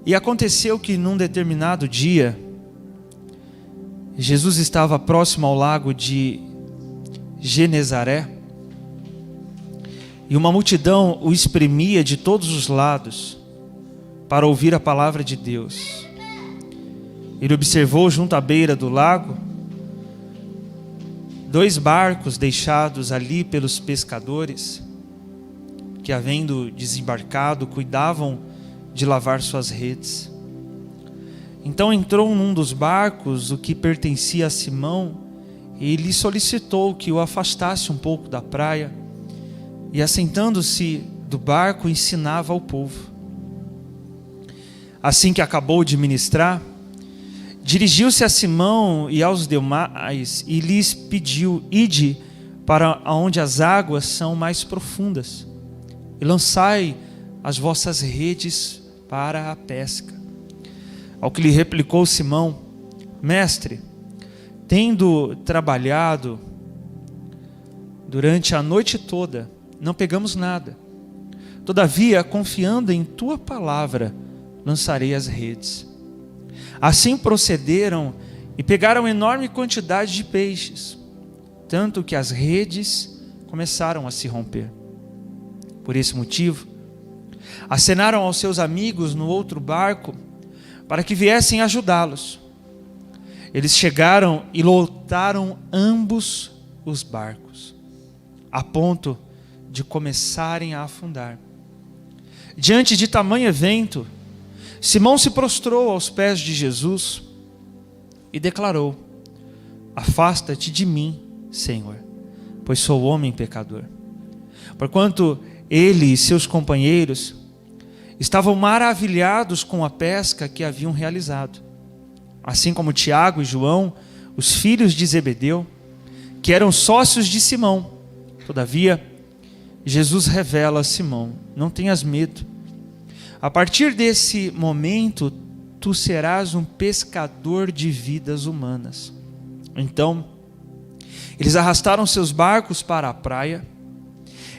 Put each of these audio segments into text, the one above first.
E aconteceu que num determinado dia, Jesus estava próximo ao lago de Genezaré, e uma multidão o espremia de todos os lados para ouvir a palavra de Deus. Ele observou junto à beira do lago 2 barcos deixados ali pelos pescadores, que, havendo desembarcado, cuidavam de lavar suas redes. Então entrou num dos barcos, o que pertencia a Simão, e lhe solicitou que o afastasse um pouco da praia, e assentando-se do barco ensinava ao povo. Assim que acabou de ministrar, dirigiu-se a Simão e aos demais e lhes pediu: ide para onde as águas são mais profundas e lançai as vossas redes para a pesca. Ao que lhe replicou Simão: mestre, tendo trabalhado durante a noite toda, não pegamos nada. Todavia, confiando em tua palavra, lançarei as redes. Assim procederam e pegaram enorme quantidade de peixes, tanto que as redes começaram a se romper. Por esse motivo, acenaram aos seus amigos no outro barco para que viessem ajudá-los. Eles chegaram e lotaram ambos os barcos, a ponto de começarem a afundar. Diante de tamanho evento, Simão se prostrou aos pés de Jesus e declarou: afasta-te de mim, Senhor, pois sou homem pecador. Porquanto ele e seus companheiros estavam maravilhados com a pesca que haviam realizado, assim como Tiago e João, os filhos de Zebedeu, que eram sócios de Simão. Todavia, Jesus revela a Simão: não tenhas medo. A partir desse momento, tu serás um pescador de vidas humanas. Então, eles arrastaram seus barcos para a praia,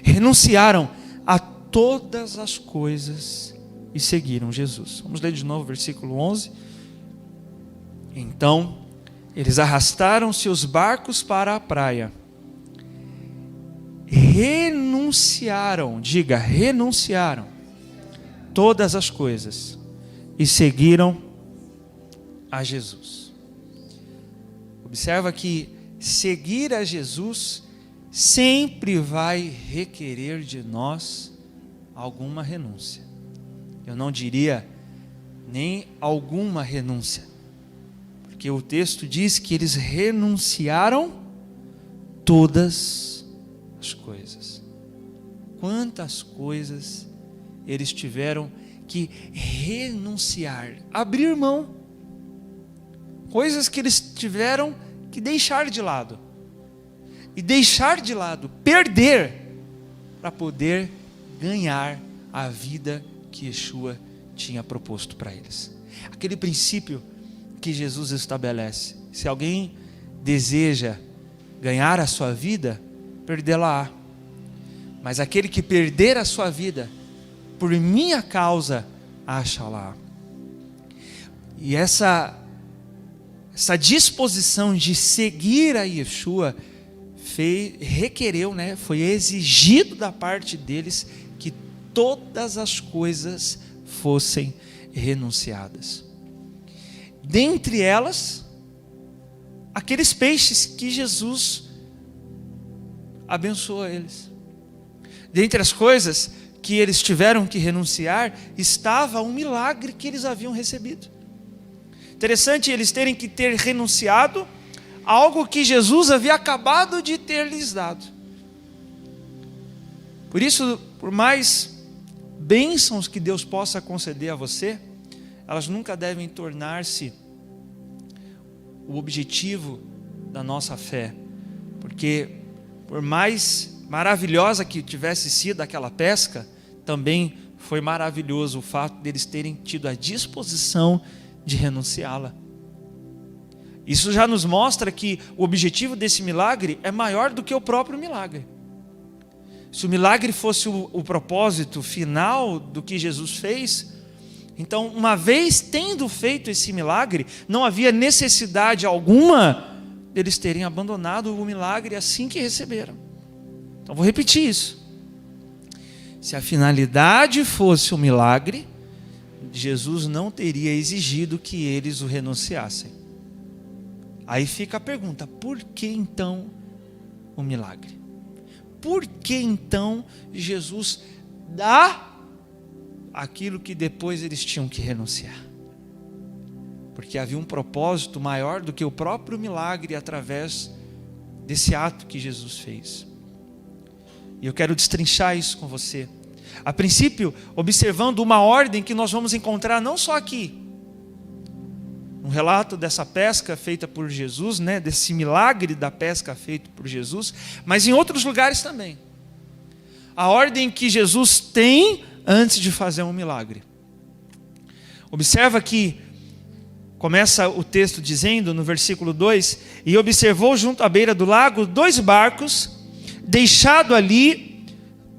renunciaram a todas as coisas e seguiram Jesus. Vamos ler de novo o versículo 11. Então, eles arrastaram seus barcos para a praia, renunciaram todas as coisas e seguiram a Jesus. Observa que seguir a Jesus sempre vai requerer de nós alguma renúncia. Eu não diria nem alguma renúncia, porque o texto diz que eles renunciaram todas as coisas. Quantas coisas eles tiveram que renunciar, abrir mão, coisas que eles tiveram que deixar de lado, e deixar de lado, perder, para poder ganhar a vida que Yeshua tinha proposto para eles. Aquele princípio que Jesus estabelece: se alguém deseja ganhar a sua vida, perdê-la-á, mas aquele que perder a sua vida por minha causa, acha-la. E essa disposição de seguir a Yeshua requereu, foi exigido da parte deles que todas as coisas fossem renunciadas. Dentre elas, aqueles peixes que Jesus abençoou eles. Dentre as coisas que eles tiveram que renunciar, estava um milagre que eles haviam recebido. Interessante eles terem que ter renunciado a algo que Jesus havia acabado de ter lhes dado. Por isso, por mais bênçãos que Deus possa conceder a você, elas nunca devem tornar-se o objetivo da nossa fé, porque por mais maravilhosa que tivesse sido aquela pesca, também foi maravilhoso o fato deles terem tido a disposição de renunciá-la. Isso já nos mostra que o objetivo desse milagre é maior do que o próprio milagre. Se o milagre fosse o propósito final do que Jesus fez, então, uma vez tendo feito esse milagre, não havia necessidade alguma deles terem abandonado o milagre assim que receberam. Então, vou repetir isso. Se a finalidade fosse o milagre, Jesus não teria exigido que eles o renunciassem. Aí fica a pergunta: por que então o milagre? Por que então Jesus dá aquilo que depois eles tinham que renunciar? Porque havia um propósito maior do que o próprio milagre através desse ato que Jesus fez. E eu quero destrinchar isso com você. A princípio, observando uma ordem que nós vamos encontrar não só aqui, um relato dessa pesca feita por Jesus, né, desse milagre da pesca feito por Jesus, mas em outros lugares também. A ordem que Jesus tem antes de fazer um milagre. Observa que começa o texto dizendo, no versículo 2, e observou junto à beira do lago 2 barcos, deixado ali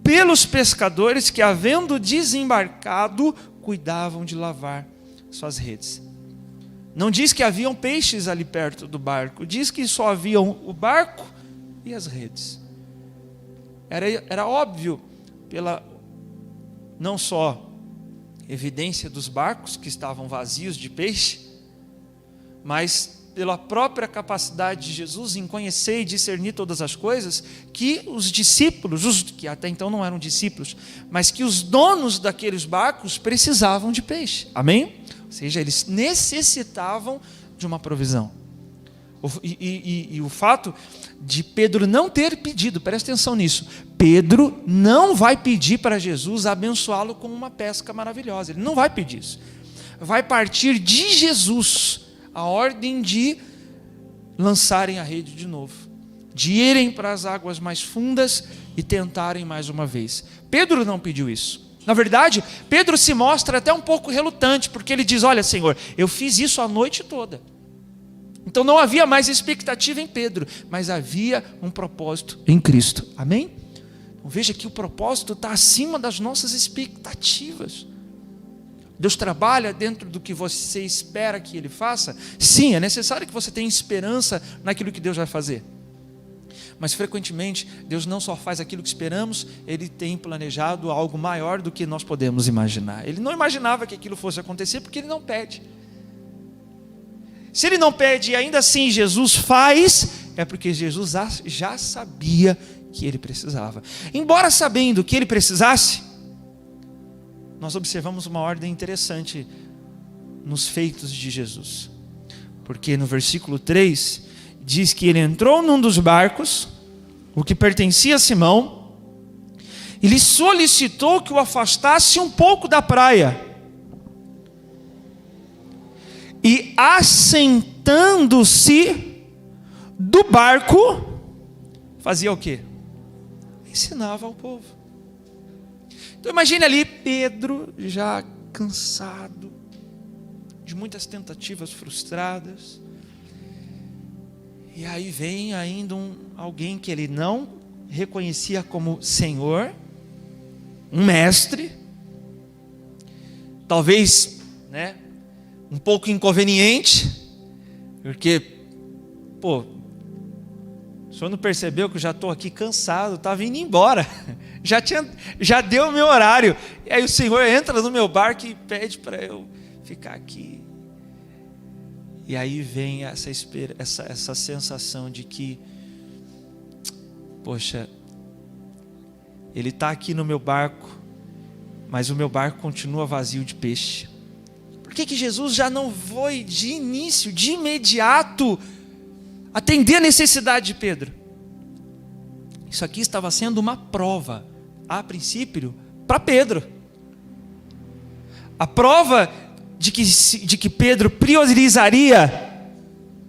pelos pescadores que, havendo desembarcado, cuidavam de lavar suas redes. Não diz que haviam peixes ali perto do barco, diz que só haviam o barco e as redes. Era óbvio, pela não só evidência dos barcos que estavam vazios de peixe, mas pela própria capacidade de Jesus em conhecer e discernir todas as coisas, que os discípulos, os que até então não eram discípulos, mas que os donos daqueles barcos precisavam de peixe. Amém? Ou seja, eles necessitavam de uma provisão. E o fato de Pedro não ter pedido, presta atenção nisso, Pedro não vai pedir para Jesus abençoá-lo com uma pesca maravilhosa. Ele não vai pedir isso. Vai partir de Jesus a ordem de lançarem a rede de novo, de irem para as águas mais fundas e tentarem mais uma vez. Pedro não pediu isso. Na verdade, Pedro se mostra até um pouco relutante, porque ele diz: olha, Senhor, eu fiz isso a noite toda. Então não havia mais expectativa em Pedro, mas havia um propósito em Cristo. Amém? Então veja que o propósito está acima das nossas expectativas. Deus trabalha dentro do que você espera que Ele faça. Sim, é necessário que você tenha esperança naquilo que Deus vai fazer. Mas frequentemente, Deus não só faz aquilo que esperamos, Ele tem planejado algo maior do que nós podemos imaginar. Ele não imaginava que aquilo fosse acontecer porque Ele não pede. Se Ele não pede e ainda assim Jesus faz, é porque Jesus já sabia que Ele precisava. Embora sabendo que Ele precisasse, nós observamos uma ordem interessante nos feitos de Jesus. Porque no versículo 3, diz que ele entrou num dos barcos, o que pertencia a Simão, e lhe solicitou que o afastasse um pouco da praia. E assentando-se do barco, fazia o quê? Ensinava ao povo. Então imagine ali Pedro já cansado, de muitas tentativas frustradas, e aí vem ainda alguém que ele não reconhecia como Senhor, um mestre, talvez, né, um pouco inconveniente, porque, o senhor não percebeu que eu já estou aqui cansado, estava indo embora, já deu o meu horário, e aí o Senhor entra no meu barco e pede para eu ficar aqui. E aí vem essa sensação de que, poxa, Ele está aqui no meu barco, mas o meu barco continua vazio de peixe. Por que Jesus já não foi de início, de imediato, atender a necessidade de Pedro? Isso aqui estava sendo uma prova, a princípio, para Pedro. A prova de que Pedro priorizaria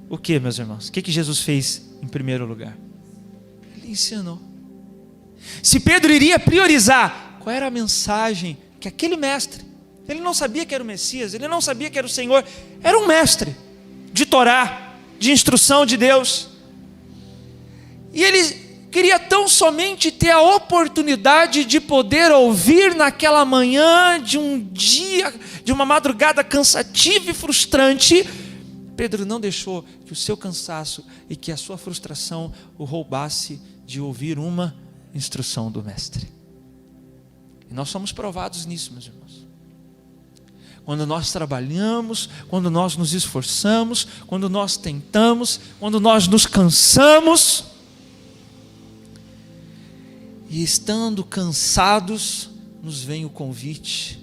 o que, meus irmãos? O que Jesus fez em primeiro lugar? Ele ensinou. Se Pedro iria priorizar, qual era a mensagem que aquele mestre, ele não sabia que era o Messias, ele não sabia que era o Senhor, era um mestre de Torá, de instrução de Deus, e ele queria tão somente ter a oportunidade de poder ouvir naquela manhã de um dia, de uma madrugada cansativa e frustrante. Pedro não deixou que o seu cansaço e que a sua frustração o roubasse de ouvir uma instrução do Mestre. E nós somos provados nisso, meus irmãos. Quando nós trabalhamos, quando nós nos esforçamos, quando nós tentamos, quando nós nos cansamos, e estando cansados, nos vem o convite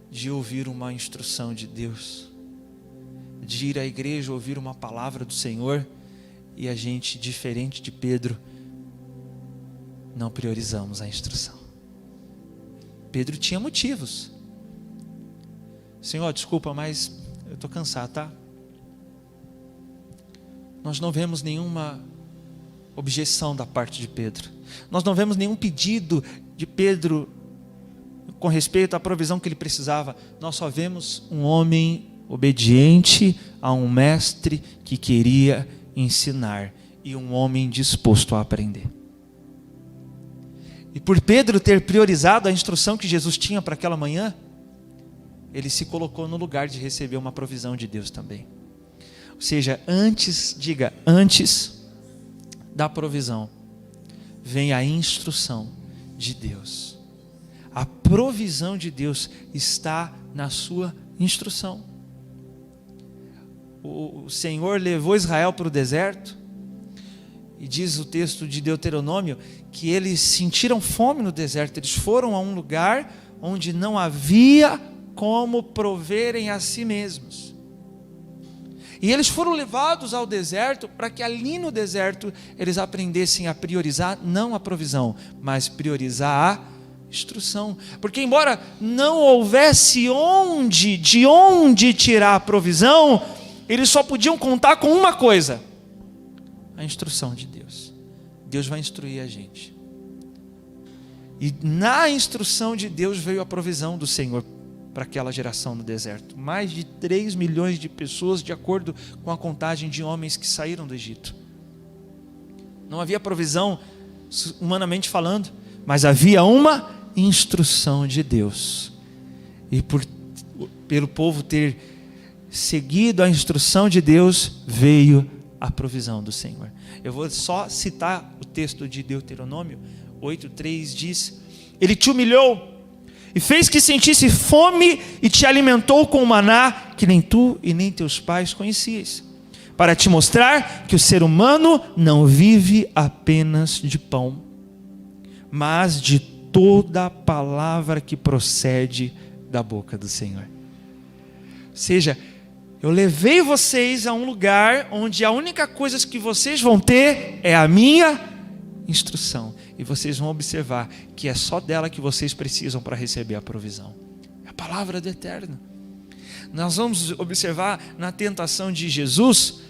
de ouvir uma instrução de Deus, de ir à igreja ouvir uma palavra do Senhor, e a gente, diferente de Pedro, não priorizamos a instrução. Pedro tinha motivos. Senhor, desculpa, mas eu estou cansado, tá? Nós não vemos nenhuma objeção da parte de Pedro. Nós não vemos nenhum pedido de Pedro com respeito à provisão que ele precisava. Nós só vemos um homem obediente a um mestre que queria ensinar e um homem disposto a aprender. E por Pedro ter priorizado a instrução que Jesus tinha para aquela manhã, ele se colocou no lugar de receber uma provisão de Deus também. Ou seja, antes da provisão, vem a instrução de Deus. A provisão de Deus está na sua instrução. O Senhor levou Israel para o deserto, e diz o texto de Deuteronômio, que eles sentiram fome no deserto. Eles foram a um lugar onde não havia como proverem a si mesmos. E eles foram levados ao deserto para que ali no deserto eles aprendessem a priorizar não a provisão, mas priorizar a instrução. Porque embora não houvesse de onde tirar a provisão, eles só podiam contar com uma coisa: a instrução de Deus. Deus vai instruir a gente. E na instrução de Deus veio a provisão do Senhor para aquela geração no deserto. Mais de 3 milhões de pessoas, de acordo com a contagem de homens que saíram do Egito. Não havia provisão, humanamente falando, mas havia uma instrução de Deus. E pelo povo ter seguido a instrução de Deus, veio a provisão do Senhor. Eu vou só citar o texto de Deuteronômio 8:3, diz: Ele te humilhou e fez que sentisse fome e te alimentou com o maná que nem tu e nem teus pais conhecias, para te mostrar que o ser humano não vive apenas de pão, mas de toda a palavra que procede da boca do Senhor. Ou seja, eu levei vocês a um lugar onde a única coisa que vocês vão ter é a minha instrução. E vocês vão observar que é só dela que vocês precisam para receber a provisão. É a palavra do Eterno. Nós vamos observar na tentação de Jesus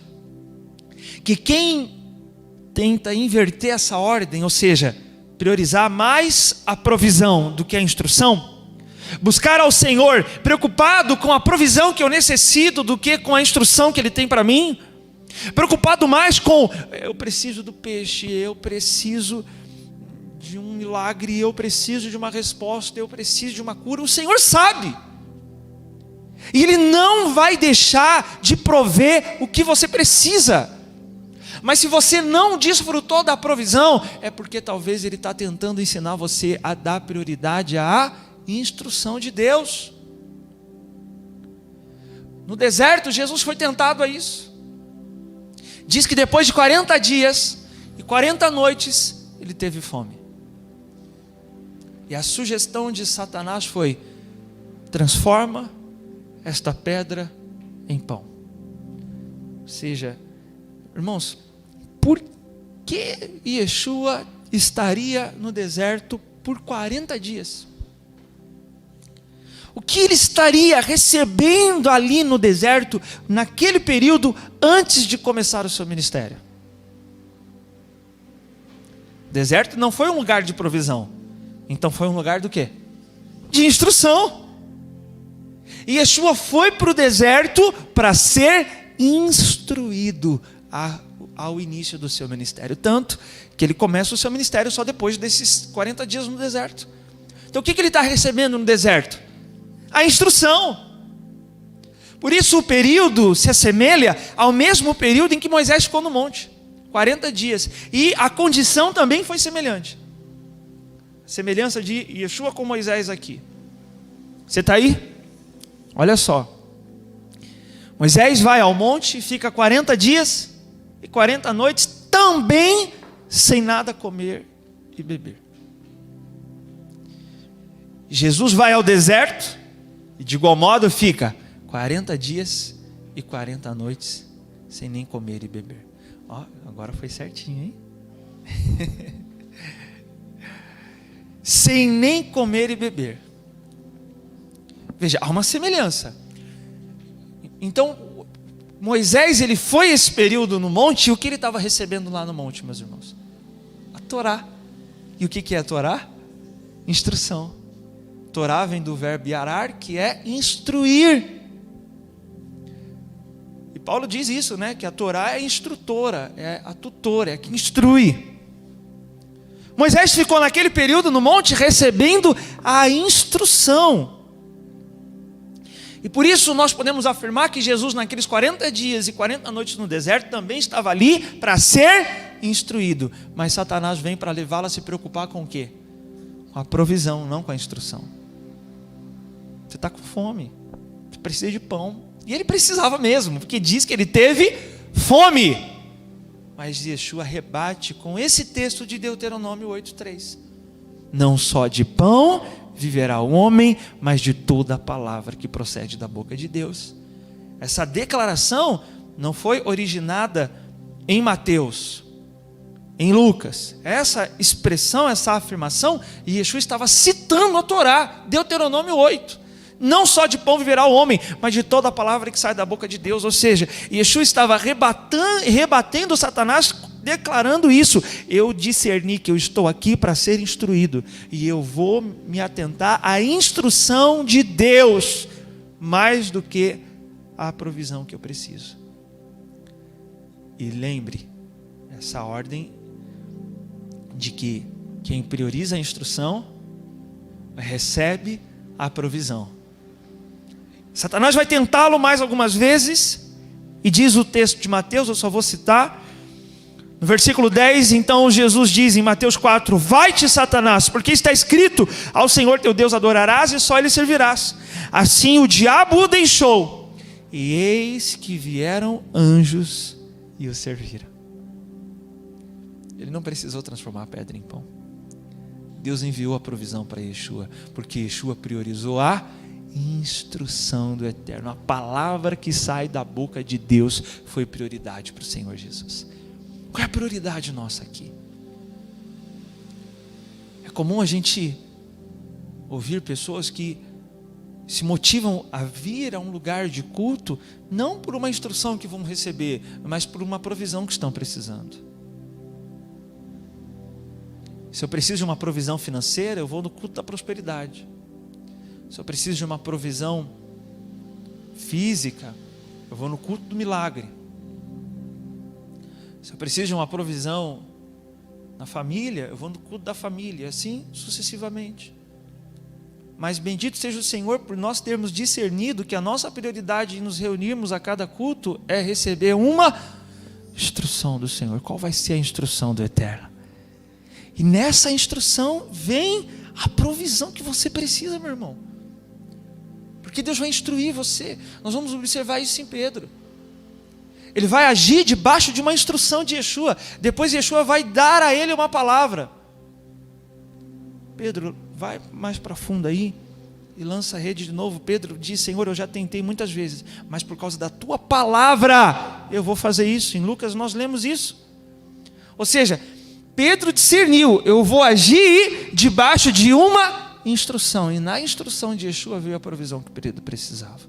que quem tenta inverter essa ordem, ou seja, priorizar mais a provisão do que a instrução, buscar ao Senhor preocupado com a provisão que eu necessito do que com a instrução que Ele tem para mim, preocupado mais com eu preciso do peixe, eu preciso de um milagre, eu preciso de uma resposta, eu preciso de uma cura. O Senhor sabe, e Ele não vai deixar de prover o que você precisa. Mas se você não desfrutou da provisão, é porque talvez Ele está tentando ensinar você a dar prioridade à instrução de Deus. No deserto, Jesus foi tentado a isso. Diz que depois de 40 dias e 40 noites, Ele teve fome. E a sugestão de Satanás foi: transforma esta pedra em pão. Ou seja, irmãos, por que Yeshua estaria no deserto por 40 dias? O que ele estaria recebendo ali no deserto, naquele período, antes de começar o seu ministério? O deserto não foi um lugar de provisão, então foi um lugar do quê? De instrução. E Yeshua foi para o deserto para ser instruído ao início do seu ministério. Tanto que ele começa o seu ministério só depois desses 40 dias no deserto. Então o que ele está recebendo no deserto? A instrução. Por isso o período se assemelha ao mesmo período em que Moisés ficou no monte. 40 dias. E a condição também foi semelhante. Semelhança de Yeshua com Moisés aqui. Você está aí? Olha só. Moisés vai ao monte, fica 40 dias e 40 noites também sem nada comer e beber. Jesus vai ao deserto e de igual modo fica 40 dias e 40 noites sem nem comer e beber. Ó, agora foi certinho, hein? Sem nem comer e beber. Veja, há uma semelhança. Então, Moisés, ele foi esse período no monte, e o que ele estava recebendo lá no monte, meus irmãos? A Torá. E o que é a Torá? Instrução. Torá vem do verbo yarar, que é instruir. E Paulo diz isso, né? Que a Torá é instrutora, é a tutora, é que instrui. Moisés ficou naquele período no monte recebendo a instrução. E por isso nós podemos afirmar que Jesus naqueles 40 dias e 40 noites no deserto também estava ali para ser instruído. Mas Satanás vem para levá-lo a se preocupar com o quê? Com a provisão, não com a instrução. Você está com fome, você precisa de pão. E ele precisava mesmo, porque diz que ele teve fome. Mas Yeshua rebate com esse texto de Deuteronômio 8:3. Não só de pão viverá o homem, mas de toda a palavra que procede da boca de Deus. Essa declaração não foi originada em Mateus, em Lucas. Essa expressão, essa afirmação, Yeshua estava citando a Torá, Deuteronômio 8. Não só de pão viverá o homem, mas de toda a palavra que sai da boca de Deus. Ou seja, Yeshua estava rebatendo Satanás, declarando isso. Eu discerni que eu estou aqui para ser instruído, e eu vou me atentar à instrução de Deus, mais do que à provisão que eu preciso. E lembre, essa ordem de que quem prioriza a instrução recebe a provisão. Satanás vai tentá-lo mais algumas vezes, e diz o texto de Mateus, eu só vou citar, no versículo 10, então Jesus diz em Mateus 4, vai-te Satanás, porque está escrito, ao Senhor teu Deus adorarás e só Ele servirás. Assim o diabo o deixou, e eis que vieram anjos e o serviram. Ele não precisou transformar a pedra em pão. Deus enviou a provisão para Yeshua, porque Yeshua priorizou a instrução do Eterno. A palavra que sai da boca de Deus foi prioridade para o Senhor Jesus. Qual é a prioridade nossa aqui? É comum a gente ouvir pessoas que se motivam a vir a um lugar de culto, não por uma instrução que vão receber, mas por uma provisão que estão precisando. Se eu preciso de uma provisão financeira, eu vou no culto da prosperidade. Se eu preciso de uma provisão física, eu vou no culto do milagre. Se eu preciso de uma provisão na família, eu vou no culto da família, assim sucessivamente. Mas bendito seja o Senhor por nós termos discernido que a nossa prioridade em nos reunirmos a cada culto é receber uma instrução do Senhor. Qual vai ser a instrução do Eterno? E nessa instrução vem a provisão que você precisa, meu irmão. Porque Deus vai instruir você. Nós vamos observar isso em Pedro. Ele vai agir debaixo de uma instrução de Yeshua. Depois Yeshua vai dar a ele uma palavra. Pedro, vai mais para fundo aí e lança a rede de novo. Pedro diz, Senhor, eu já tentei muitas vezes, mas por causa da tua palavra eu vou fazer isso. Em Lucas nós lemos isso. Ou seja, Pedro discerniu, eu vou agir debaixo de uma instrução, e na instrução de Yeshua veio a provisão que Pedro precisava.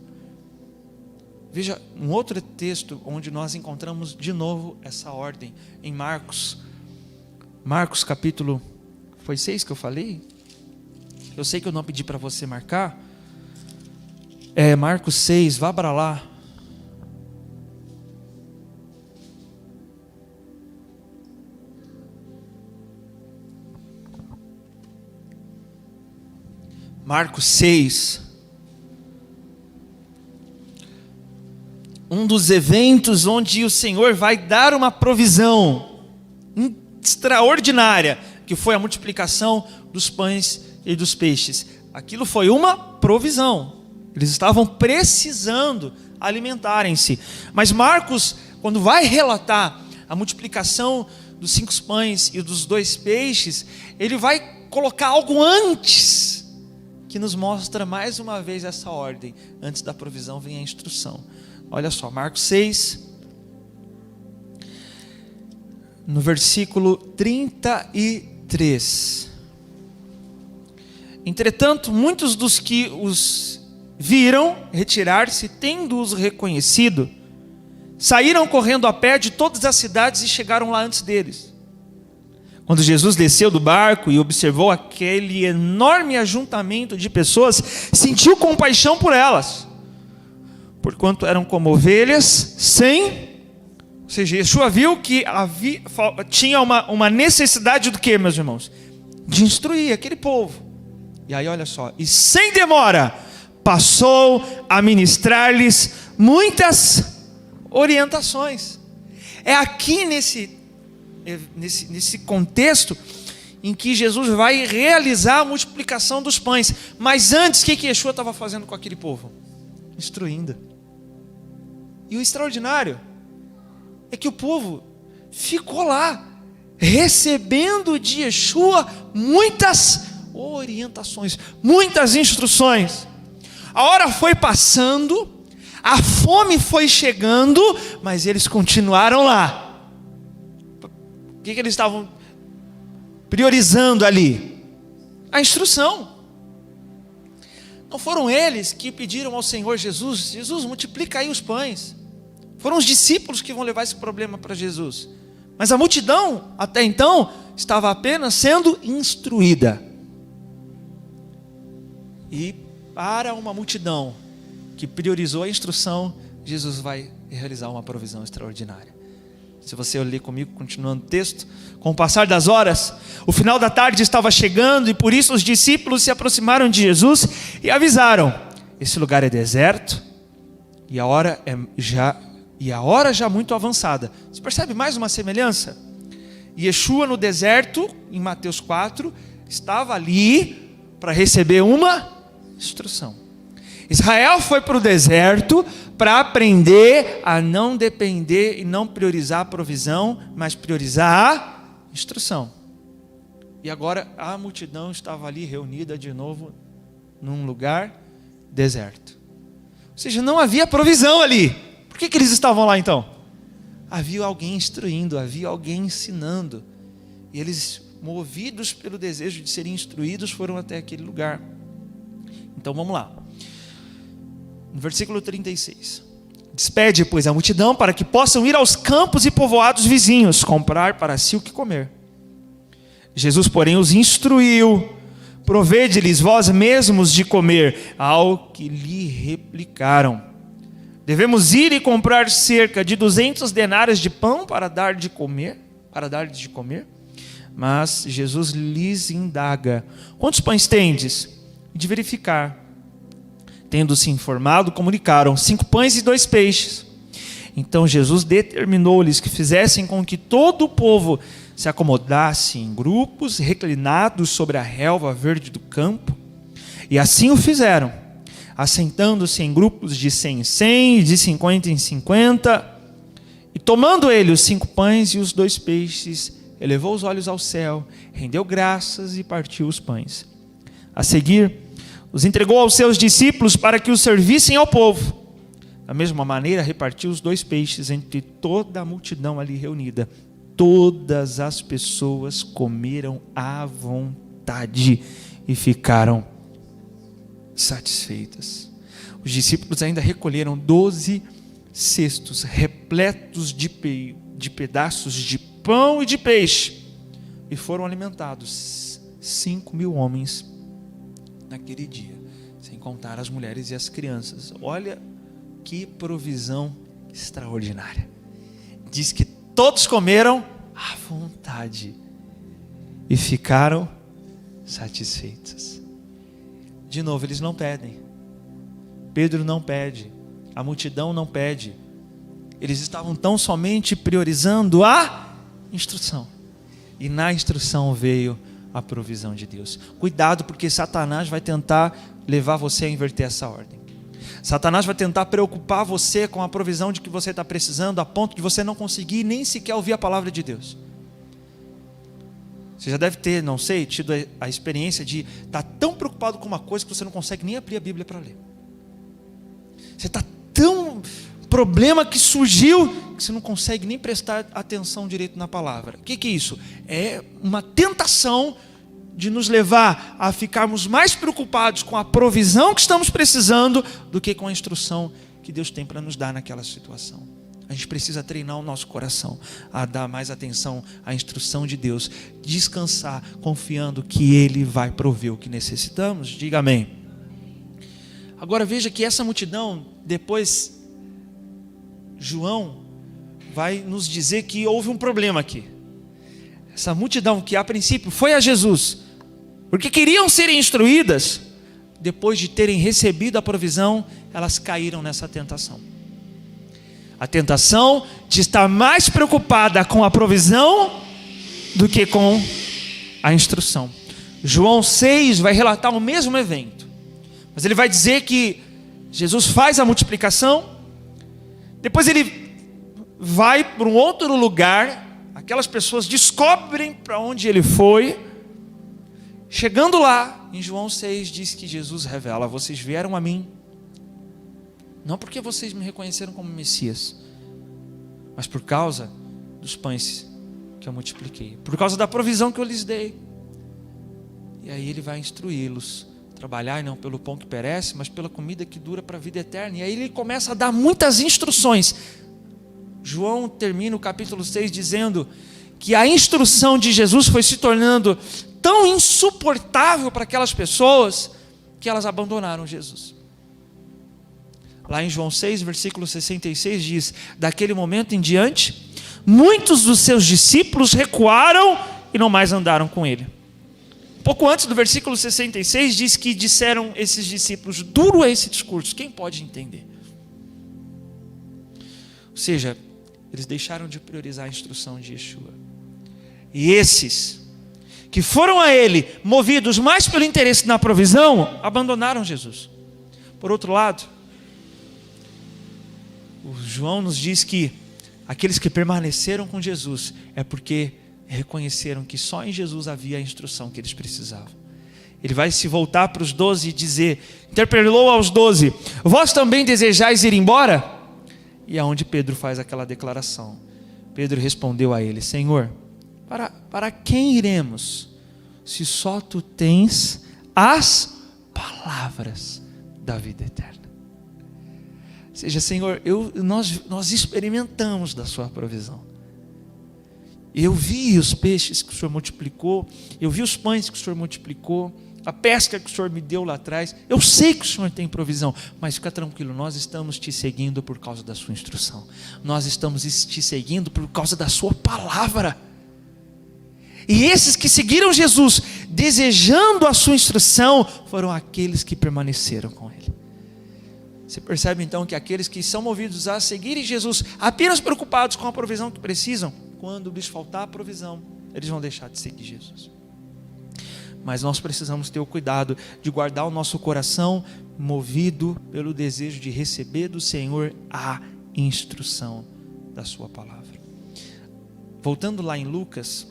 Veja um outro texto onde nós encontramos de novo essa ordem, em Marcos capítulo, foi 6 que eu falei? Eu sei que eu não pedi para você marcar, Marcos 6, vá para lá. Marcos 6, um dos eventos onde o Senhor vai dar uma provisão extraordinária, que foi a multiplicação dos pães e dos peixes. Aquilo foi uma provisão. Eles estavam precisando alimentarem-se. Mas Marcos, quando vai relatar a multiplicação dos 5 pães e dos 2 peixes, ele vai colocar algo antes, que nos mostra mais uma vez essa ordem. Antes da provisão vem a instrução. Olha só, Marcos 6, no versículo 33. Entretanto, muitos dos que os viram retirar-se, tendo-os reconhecido, saíram correndo a pé de todas as cidades e chegaram lá antes deles. Quando Jesus desceu do barco e observou aquele enorme ajuntamento de pessoas, sentiu compaixão por elas, porquanto eram como ovelhas sem... Ou seja, Yeshua viu que tinha uma necessidade do que, meus irmãos? De instruir aquele povo. E aí olha só, e sem demora passou a ministrar-lhes muitas orientações. É aqui nesse contexto em que Jesus vai realizar a multiplicação dos pães. Mas antes, o que Yeshua estava fazendo com aquele povo? Instruindo. E o extraordinário é que o povo ficou lá, recebendo de Yeshua muitas orientações, muitas instruções. A hora foi passando, a fome foi chegando, mas eles continuaram lá. O que eles estavam priorizando ali? A instrução. Não foram eles que pediram ao Senhor Jesus: Jesus, multiplica aí os pães. Foram os discípulos que vão levar esse problema para Jesus. Mas a multidão, até então, estava apenas sendo instruída. E para uma multidão que priorizou a instrução, Jesus vai realizar uma provisão extraordinária. Se você ler comigo, continuando o texto, com o passar das horas, o final da tarde estava chegando, e por isso os discípulos se aproximaram de Jesus e avisaram: esse lugar é deserto, e a hora já muito avançada. Você percebe mais uma semelhança? Yeshua no deserto, em Mateus 4, estava ali para receber uma instrução. Israel foi para o deserto para aprender a não depender e não priorizar a provisão, mas priorizar a instrução. E agora a multidão estava ali reunida de novo num lugar deserto. Ou seja, não havia provisão ali. Por que eles estavam lá então? Havia alguém instruindo, havia alguém ensinando. E eles, movidos pelo desejo de serem instruídos, foram até aquele lugar. Então vamos lá. No versículo 36. Despede, pois, a multidão para que possam ir aos campos e povoados vizinhos, comprar para si o que comer. Jesus, porém, os instruiu: provede-lhes vós mesmos de comer. Ao que lhe replicaram: devemos ir e comprar cerca de 200 denários de pão para dar-lhes de comer. Mas Jesus lhes indaga: quantos pães tendes? E de verificar. Tendo-se informado, comunicaram: 5 pães e 2 peixes. Então Jesus determinou-lhes que fizessem com que todo o povo se acomodasse em grupos, reclinados sobre a relva verde do campo. E assim o fizeram, assentando-se em grupos de 100 em 100 e de 50 em 50. E tomando ele os 5 pães e os 2 peixes, elevou os olhos ao céu, rendeu graças e partiu os pães. A seguir, os entregou aos seus discípulos para que os servissem ao povo. Da mesma maneira, repartiu os 2 peixes entre toda a multidão ali reunida. Todas as pessoas comeram à vontade e ficaram satisfeitas. Os discípulos ainda recolheram 12 cestos repletos de pedaços de pão e de peixe, e foram alimentados 5.000 homens naquele dia, sem contar as mulheres e as crianças. Olha que provisão extraordinária. Diz que todos comeram à vontade e ficaram satisfeitos. De novo, eles não pedem. Pedro não pede. A multidão não pede. Eles estavam tão somente priorizando a instrução. E na instrução veio a provisão de Deus. Cuidado, porque Satanás vai tentar levar você a inverter essa ordem. Satanás vai tentar preocupar você com a provisão de que você está precisando, a ponto de você não conseguir nem sequer ouvir a palavra de Deus. Você já deve ter, não sei, tido a experiência de estar tão preocupado com uma coisa que você não consegue nem abrir a Bíblia para ler. Você está tão problema que surgiu que você não consegue nem prestar atenção direito na palavra. O que é isso? É uma tentação de nos levar a ficarmos mais preocupados com a provisão que estamos precisando do que com a instrução que Deus tem para nos dar naquela situação. A gente precisa treinar o nosso coração a dar mais atenção à instrução de Deus, descansar confiando que Ele vai prover o que necessitamos. Diga amém. Agora veja que essa multidão, depois João vai nos dizer que houve um problema aqui. Essa multidão que a princípio foi a Jesus, porque queriam ser instruídas, depois de terem recebido a provisão, elas caíram nessa tentação. A tentação de estar mais preocupada com a provisão do que com a instrução. João 6 vai relatar o mesmo evento, mas ele vai dizer que Jesus faz a multiplicação, depois ele vai para um outro lugar, aquelas pessoas descobrem para onde ele foi. Chegando lá, em João 6 diz que Jesus revela: vocês vieram a mim, não porque vocês me reconheceram como Messias, mas por causa dos pães que eu multipliquei, por causa da provisão que eu lhes dei. E aí ele vai instruí-los: trabalhar não pelo pão que perece, mas pela comida que dura para a vida eterna. E aí ele começa a dar muitas instruções. João termina o capítulo 6 dizendo que a instrução de Jesus foi se tornando tão insuportável para aquelas pessoas que elas abandonaram Jesus. Lá em João 6, versículo 66 diz: daquele momento em diante, muitos dos seus discípulos recuaram e não mais andaram com ele. Pouco antes do versículo 66 diz que disseram esses discípulos: duro é esse discurso, quem pode entender? Ou seja, eles deixaram de priorizar a instrução de Yeshua. E esses que foram a ele movidos mais pelo interesse na provisão, abandonaram Jesus. Por outro lado, o João nos diz que aqueles que permaneceram com Jesus é porque reconheceram que só em Jesus havia a instrução que eles precisavam. Ele vai se voltar para os 12 e dizer, interpelou aos 12: vós também desejais ir embora? E aonde Pedro faz aquela declaração, Pedro respondeu a ele: Senhor, para quem iremos, se só tu tens as palavras da vida eterna? Ou seja, Senhor, nós experimentamos da sua provisão. Eu vi os peixes que o Senhor multiplicou, eu vi os pães que o Senhor multiplicou, a pesca que o Senhor me deu lá atrás. Eu sei que o Senhor tem provisão, mas fica tranquilo, nós estamos te seguindo por causa da sua instrução. Nós estamos te seguindo por causa da sua palavra. E esses que seguiram Jesus, desejando a sua instrução, foram aqueles que permaneceram com ele. Você percebe então que aqueles que são movidos a seguirem Jesus, apenas preocupados com a provisão que precisam, quando lhes faltar a provisão, eles vão deixar de seguir Jesus. Mas nós precisamos ter o cuidado de guardar o nosso coração movido pelo desejo de receber do Senhor a instrução da sua palavra. Voltando lá em Lucas,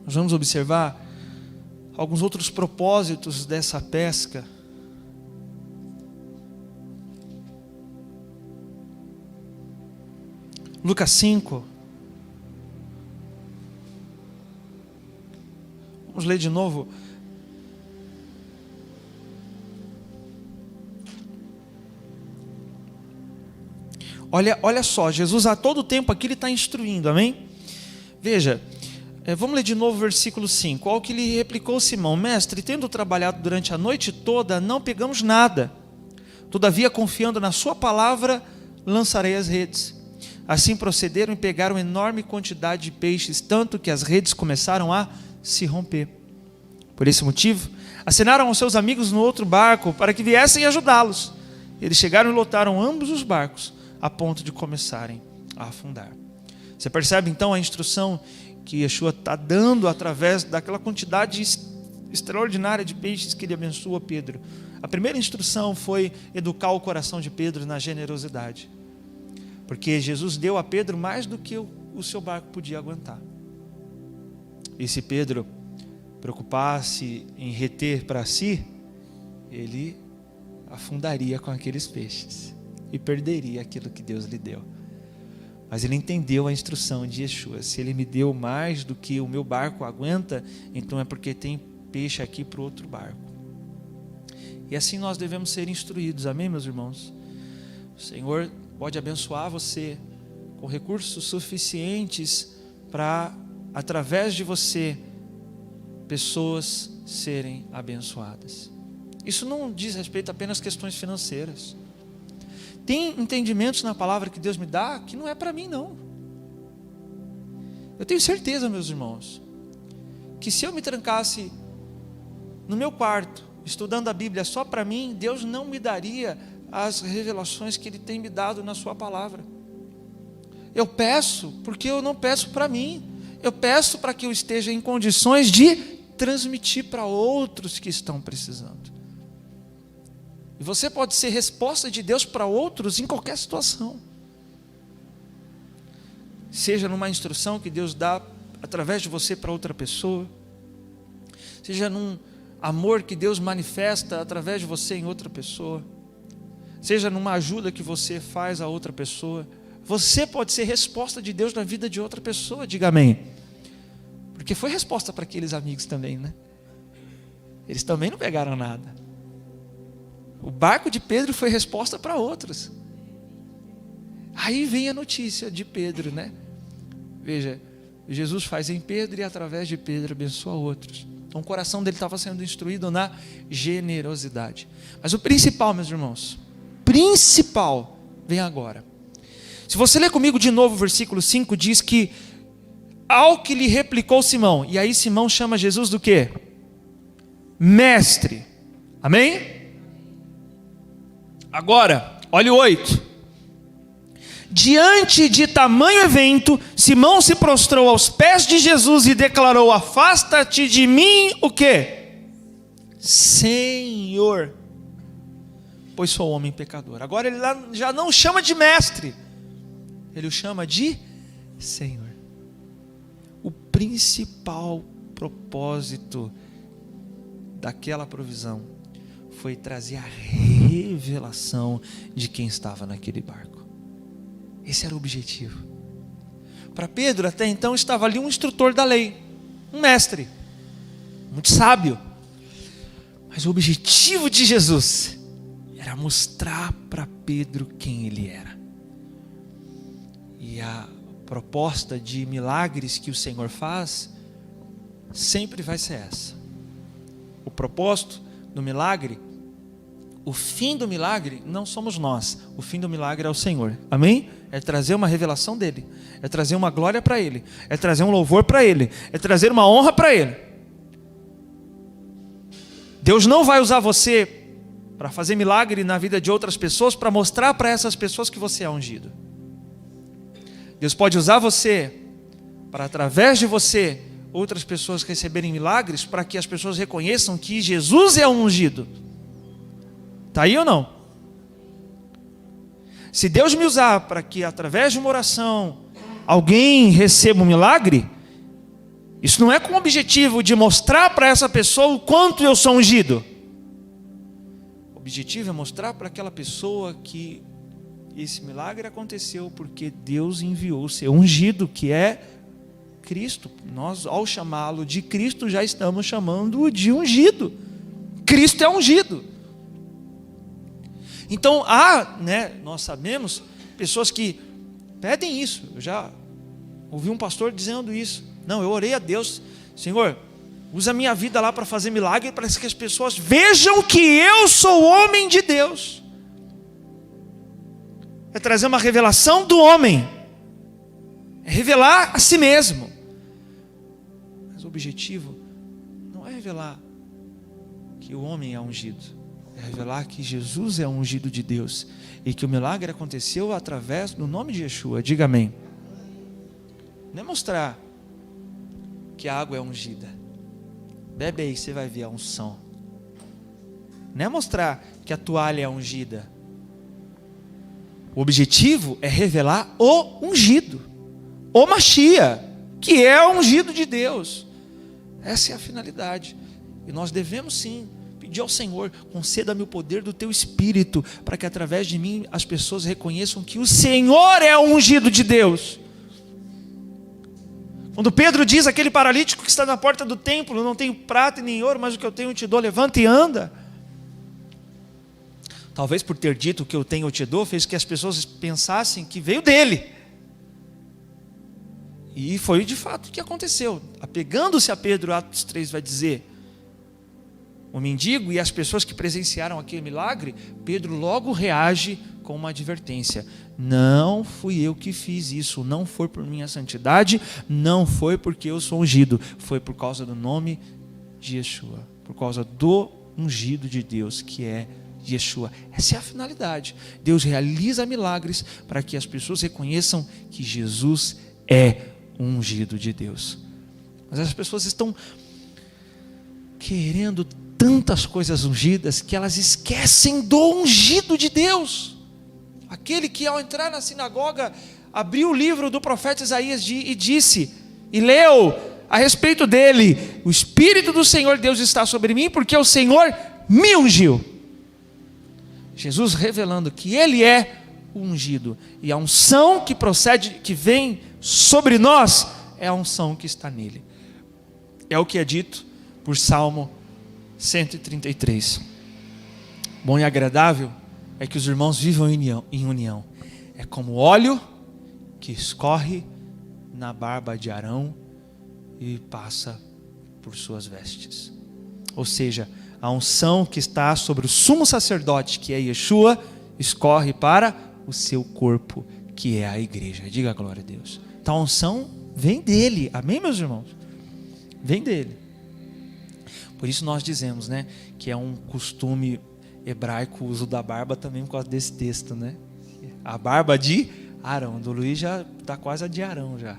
nós vamos observar alguns outros propósitos dessa pesca. Lucas 5. Vamos ler de novo. Olha só, Jesus a todo tempo aqui ele está instruindo, amém? Veja, vamos ler de novo o versículo 5. Ao que lhe replicou Simão: mestre, tendo trabalhado durante a noite toda, não pegamos nada. Todavia, confiando na sua palavra, lançarei as redes. Assim procederam e pegaram enorme quantidade de peixes, tanto que as redes começaram a se romper. Por esse motivo, Acenaram aos seus amigos no outro barco para que viessem ajudá-los. Eles chegaram e lotaram ambos os barcos, a ponto de começarem a afundar. Você percebe então a instrução que Yeshua está dando através daquela quantidade extraordinária de peixes que ele abençoa Pedro. A primeira instrução foi educar o coração de Pedro na generosidade, porque Jesus deu a Pedro mais do que o seu barco podia aguentar. E se Pedro preocupasse em reter para si, ele afundaria com aqueles peixes e perderia aquilo que Deus lhe deu. Mas ele entendeu a instrução de Yeshua: se ele me deu mais do que o meu barco aguenta, então é porque tem peixe aqui para o outro barco. E assim nós devemos ser instruídos, amém, meus irmãos? O Senhor pode abençoar você com recursos suficientes para, através de você, pessoas serem abençoadas. Isso não diz respeito apenas a questões financeiras. Tem entendimentos na palavra que Deus me dá que não é para mim, não. Eu tenho certeza, meus irmãos, que se eu me trancasse no meu quarto, estudando a Bíblia só para mim, Deus não me daria as revelações que Ele tem me dado na sua palavra. Eu peço porque eu não peço para mim. Eu peço para que eu esteja em condições de transmitir para outros que estão precisando. E você pode ser resposta de Deus para outros em qualquer situação. Seja numa instrução que Deus dá através de você para outra pessoa, seja num amor que Deus manifesta através de você em outra pessoa, seja numa ajuda que você faz a outra pessoa. Você pode ser resposta de Deus na vida de outra pessoa, diga amém. Porque foi resposta para aqueles amigos também, né? Eles também não pegaram nada. O barco de Pedro foi resposta para outros. Aí vem a notícia de Pedro, né? Veja, Jesus faz em Pedro e através de Pedro abençoa outros. Então o coração dele estava sendo instruído na generosidade. Mas o principal, meus irmãos, principal, vem agora. Se você ler comigo de novo o versículo 5, diz que ao que lhe replicou Simão, e aí Simão chama Jesus do quê? Mestre. Amém? Agora, olha o 8. Diante de tamanho evento, Simão se prostrou aos pés de Jesus e declarou: afasta-te de mim, o quê? Senhor, pois sou homem pecador. Agora ele já não chama de mestre, ele o chama de Senhor. O principal propósito daquela provisão foi trazer a revelação de quem estava naquele barco. Esse era o objetivo. Para Pedro, até então, estava ali um instrutor da lei, um mestre, muito sábio. Mas o objetivo de Jesus era mostrar para Pedro quem ele era. E a proposta de milagres que o Senhor faz sempre vai ser essa. O propósito do milagre, o fim do milagre não somos nós, o fim do milagre é o Senhor, amém? É trazer uma revelação dele, é trazer uma glória para ele, é trazer um louvor para ele, é trazer uma honra para ele. Deus não vai usar você para fazer milagre na vida de outras pessoas, para mostrar para essas pessoas que você é ungido. Deus pode usar você para, através de você, outras pessoas receberem milagres, para que as pessoas reconheçam que Jesus é o ungido. Está aí ou não? Se Deus me usar para que, através de uma oração, alguém receba um milagre, isso não é com o objetivo de mostrar para essa pessoa o quanto eu sou ungido. O objetivo é mostrar para aquela pessoa que esse milagre aconteceu porque Deus enviou o seu ungido, que é Cristo. Nós, ao chamá-lo de Cristo, já estamos chamando-o de ungido. Cristo é ungido. Então nós sabemos pessoas que pedem isso. Eu já ouvi um pastor dizendo isso. Não, eu orei a Deus: Senhor, usa a minha vida lá para fazer milagre, para que as pessoas vejam que eu sou homem de Deus. É trazer uma revelação do homem, é revelar a si mesmo. Mas o objetivo não é revelar que o homem é ungido. É revelar que Jesus é o ungido de Deus e que o milagre aconteceu através do nome de Yeshua. Diga amém. Não é mostrar que a água é ungida. Bebe aí, você vai ver a unção. Não é mostrar que a toalha é ungida. O objetivo é revelar o ungido, o Mashiach, que é o ungido de Deus. Essa é a finalidade. E nós devemos sim pedir ao Senhor: conceda-me o poder do teu Espírito, para que através de mim as pessoas reconheçam que o Senhor é o ungido de Deus. Quando Pedro diz àquele paralítico que está na porta do templo: não tenho prata e nem ouro, mas o que eu tenho eu te dou, levanta e anda. Talvez por ter dito o que eu tenho eu te dou, fez que as pessoas pensassem que veio dele. E foi de fato o que aconteceu. Apegando-se a Pedro, Atos 3 vai dizer, o mendigo e as pessoas que presenciaram aquele milagre, Pedro logo reage com uma advertência: não fui eu que fiz isso, não foi por minha santidade, não foi porque eu sou ungido, foi por causa do nome de Yeshua, por causa do ungido de Deus, que é Yeshua. Essa é a finalidade. Deus realiza milagres para que as pessoas reconheçam que Jesus é o ungido de Deus. Mas as pessoas estão querendo tantas coisas ungidas que elas esquecem do ungido de Deus. Aquele que ao entrar na sinagoga abriu o livro do profeta Isaías e disse, e leu a respeito dele: o Espírito do Senhor Deus está sobre mim, porque o Senhor me ungiu. Jesus revelando que ele é o ungido, e a unção que procede, que vem sobre nós, é a unção que está nele. É o que é dito por Salmo 133. Bom e agradável é que os irmãos vivam em união. É como óleo que escorre na barba de Arão e passa por suas vestes. Ou seja, a unção que está sobre o sumo sacerdote, que é Yeshua, escorre para o seu corpo, que é a igreja. Diga a glória a Deus. Então a unção vem dele. Amém, meus irmãos? Vem dele. Por isso nós dizemos, né, que é um costume hebraico o uso da barba também por causa desse texto, né? A barba de Arão. Do Luiz já está quase a de Arão já.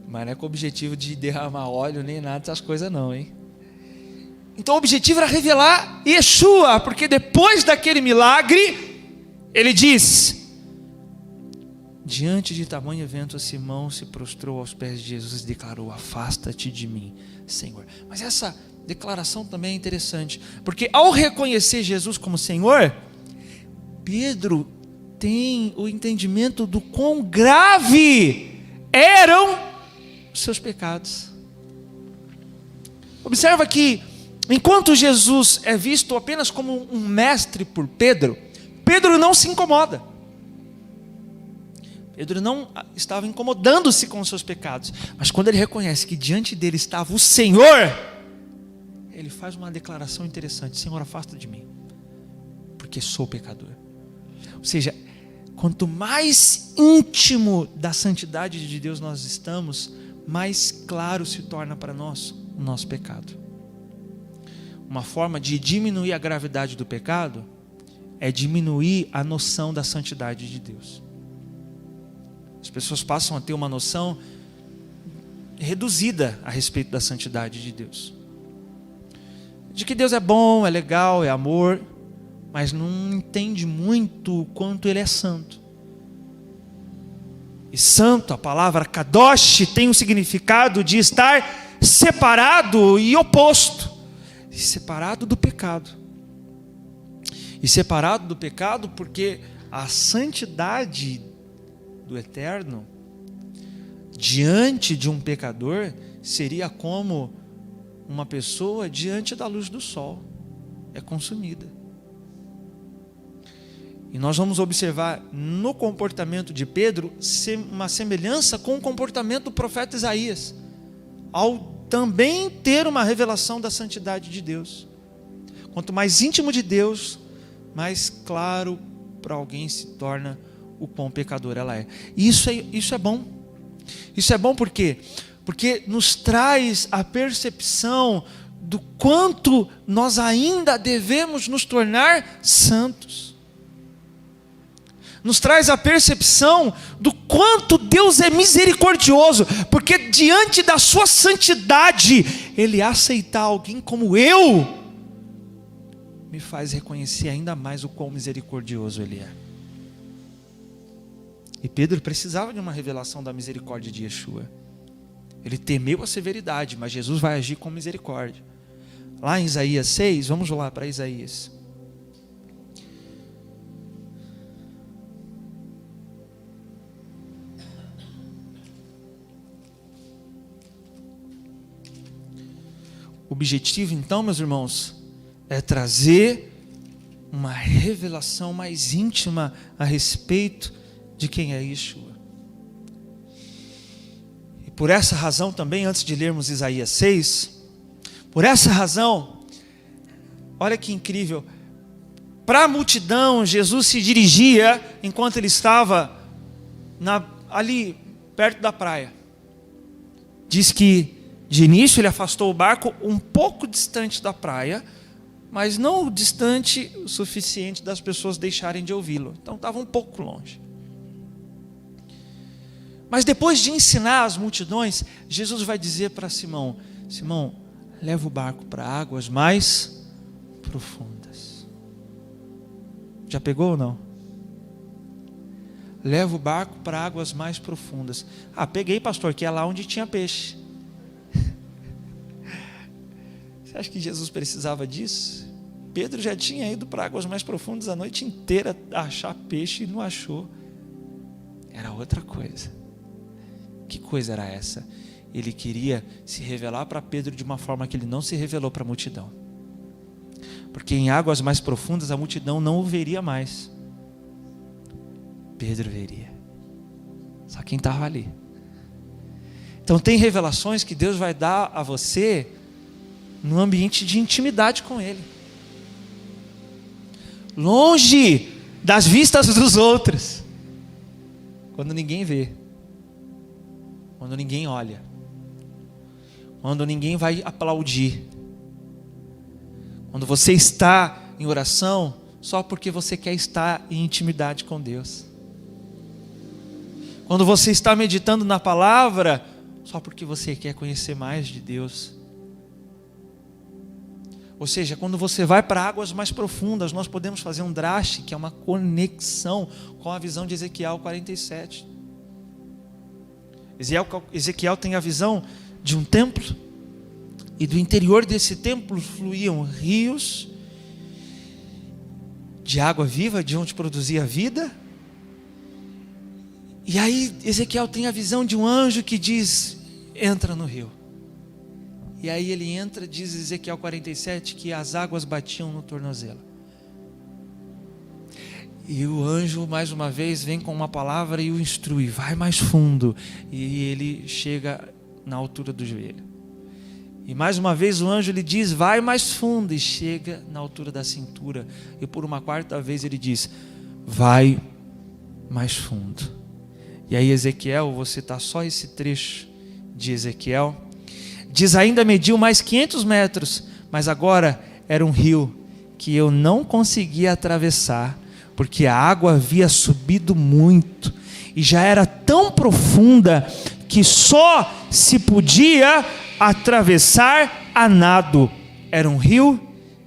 Mas não é com o objetivo de derramar óleo nem nada dessas coisas não, hein? Então o objetivo era revelar Yeshua, porque depois daquele milagre, ele diz: diante de tamanho evento, Simão se prostrou aos pés de Jesus e declarou: afasta-te de mim, Senhor. Mas essa declaração também é interessante, porque ao reconhecer Jesus como Senhor, Pedro tem o entendimento do quão grave eram os seus pecados. Observa que enquanto Jesus é visto apenas como um mestre por Pedro, Pedro não se incomoda. Pedro não estava incomodando-se com os seus pecados, mas quando ele reconhece que diante dele estava o Senhor, ele faz uma declaração interessante: Senhor, afasta de mim, porque sou pecador. Ou seja, quanto mais íntimo da santidade de Deus nós estamos, mais claro se torna para nós o nosso pecado. Uma forma de diminuir a gravidade do pecado é diminuir a noção da santidade de Deus. As pessoas passam a ter uma noção reduzida a respeito da santidade de Deus. De que Deus é bom, é legal, é amor, mas não entende muito o quanto Ele é santo. E santo, a palavra kadosh, tem o significado de estar separado e oposto. E separado do pecado. E separado do pecado porque a santidade do Eterno, diante de um pecador, seria como uma pessoa diante da luz do sol. É consumida. E nós vamos observar no comportamento de Pedro uma semelhança com o comportamento do profeta Isaías, ao também ter uma revelação da santidade de Deus. Quanto mais íntimo de Deus, mais claro para alguém se torna o quão pecador ela é. E isso é bom. Isso é bom porque porque nos traz a percepção do quanto nós ainda devemos nos tornar santos. Nos traz a percepção do quanto Deus é misericordioso, porque diante da sua santidade, Ele aceitar alguém como eu, me faz reconhecer ainda mais o quão misericordioso Ele é. E Pedro precisava de uma revelação da misericórdia de Yeshua. Ele temeu a severidade, mas Jesus vai agir com misericórdia. Lá em Isaías 6, vamos lá para Isaías. O objetivo então, meus irmãos, é trazer uma revelação mais íntima a respeito de quem é Yeshua. E por essa razão também, antes de lermos Isaías 6, por essa razão, olha que incrível, para a multidão, Jesus se dirigia, enquanto ele estava ali perto da praia. Diz que de início ele afastou o barco um pouco distante da praia, mas não distante o suficiente das pessoas deixarem de ouvi-lo. Então estava um pouco longe. Mas depois de ensinar as multidões, Jesus vai dizer para Simão: Simão, leva o barco para águas mais profundas. Já pegou ou não? Leva o barco para águas mais profundas. Ah, peguei, pastor, que é lá onde tinha peixe. Você acha que Jesus precisava disso? Pedro já tinha ido para águas mais profundas a noite inteira achar peixe e não achou. Era outra coisa. Que coisa era essa? Ele queria se revelar para Pedro de uma forma que ele não se revelou para a multidão. Porque em águas mais profundas a multidão não o veria mais. Pedro veria. Só quem estava ali. Então tem revelações que Deus vai dar a você num ambiente de intimidade com Ele. Longe das vistas dos outros. Quando ninguém vê. Quando ninguém olha. Quando ninguém vai aplaudir. Quando você está em oração só porque você quer estar em intimidade com Deus. Quando você está meditando na palavra só porque você quer conhecer mais de Deus. Ou seja, quando você vai para águas mais profundas, nós podemos fazer um draste, que é uma conexão com a visão de Ezequiel 47. Ezequiel tem a visão de um templo, e do interior desse templo fluíam rios de água viva, de onde produzia vida. E aí Ezequiel tem a visão de um anjo que diz: entra no rio. E aí ele entra, diz Ezequiel 47, que as águas batiam no tornozelo. E o anjo mais uma vez vem com uma palavra e o instrui: vai mais fundo. E ele chega na altura do joelho. E mais uma vez o anjo lhe diz: vai mais fundo, e chega na altura da cintura. E por uma quarta vez ele diz: vai mais fundo. E aí Ezequiel, vou citar só esse trecho de Ezequiel, diz: ainda mediu mais 500 metros, mas agora era um rio que eu não conseguia atravessar, porque a água havia subido muito, e já era tão profunda que só se podia atravessar a nado. Era um rio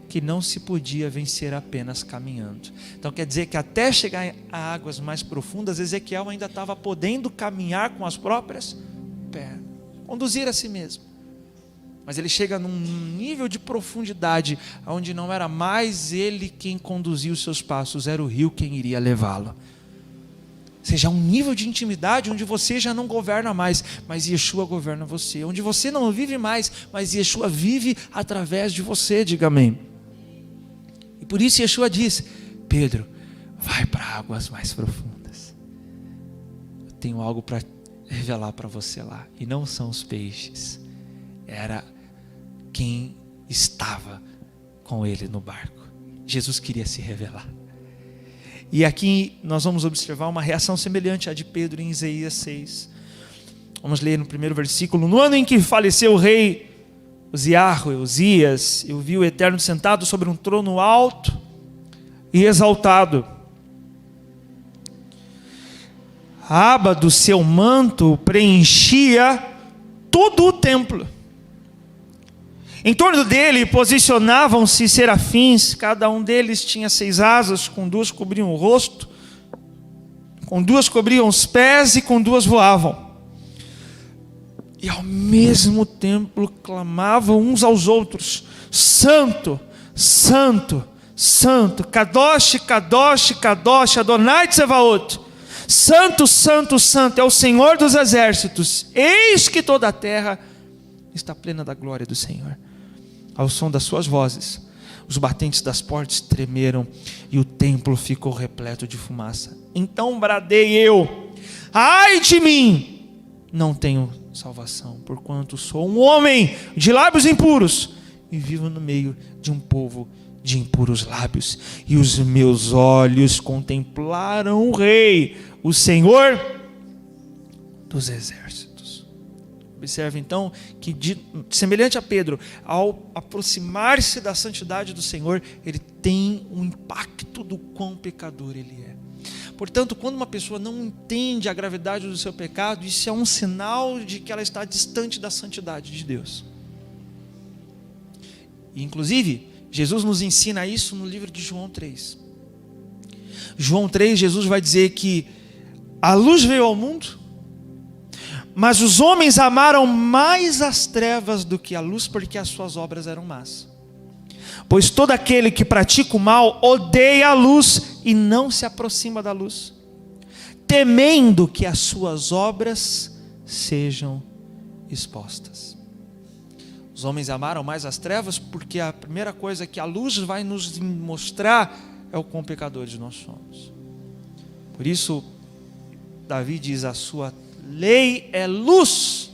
que não se podia vencer apenas caminhando. Então quer dizer que até chegar a águas mais profundas, Ezequiel ainda estava podendo caminhar com as próprias pernas, conduzir a si mesmo. Mas ele chega num nível de profundidade onde não era mais ele quem conduzia os seus passos, era o rio quem iria levá-lo. Ou seja, um nível de intimidade onde você já não governa mais, mas Yeshua governa você. Onde você não vive mais, mas Yeshua vive através de você, diga amém. E por isso Yeshua diz: Pedro, vai para águas mais profundas. Eu tenho algo para revelar para você lá. E não são os peixes. Era quem estava com ele no barco. Jesus queria se revelar. E aqui nós vamos observar uma reação semelhante à de Pedro em Isaías 6. Vamos ler no primeiro versículo. No ano em que faleceu o rei Uzias, eu vi o Eterno sentado sobre um trono alto e exaltado. A aba do seu manto preenchia todo o templo. Em torno dele posicionavam-se serafins, cada um deles tinha 6 asas, com 2 cobriam o rosto, com 2 cobriam os pés e com 2 voavam. E ao mesmo tempo clamavam uns aos outros: Santo, Santo, Santo, Kadosh, Kadosh, Kadosh, Adonai Tsevaot. Santo, Santo, Santo é o Senhor dos exércitos. Eis que toda a terra está plena da glória do Senhor. Ao som das suas vozes, os batentes das portas tremeram e o templo ficou repleto de fumaça. Então bradei eu: ai de mim! Não tenho salvação, porquanto sou um homem de lábios impuros e vivo no meio de um povo de impuros lábios. E os meus olhos contemplaram o Rei, o Senhor dos exércitos. Observe então que, semelhante a Pedro, ao aproximar-se da santidade do Senhor, ele tem um impacto do quão pecador ele é. Portanto, quando uma pessoa não entende a gravidade do seu pecado, isso é um sinal de que ela está distante da santidade de Deus. E, inclusive, Jesus nos ensina isso no livro de João 3. João 3, Jesus vai dizer que a luz veio ao mundo, mas os homens amaram mais as trevas do que a luz, porque as suas obras eram más. Pois todo aquele que pratica o mal odeia a luz e não se aproxima da luz, temendo que as suas obras sejam expostas. Os homens amaram mais as trevas porque a primeira coisa que a luz vai nos mostrar é o quão pecadores nós somos. Por isso, Davi diz: a sua lei é luz,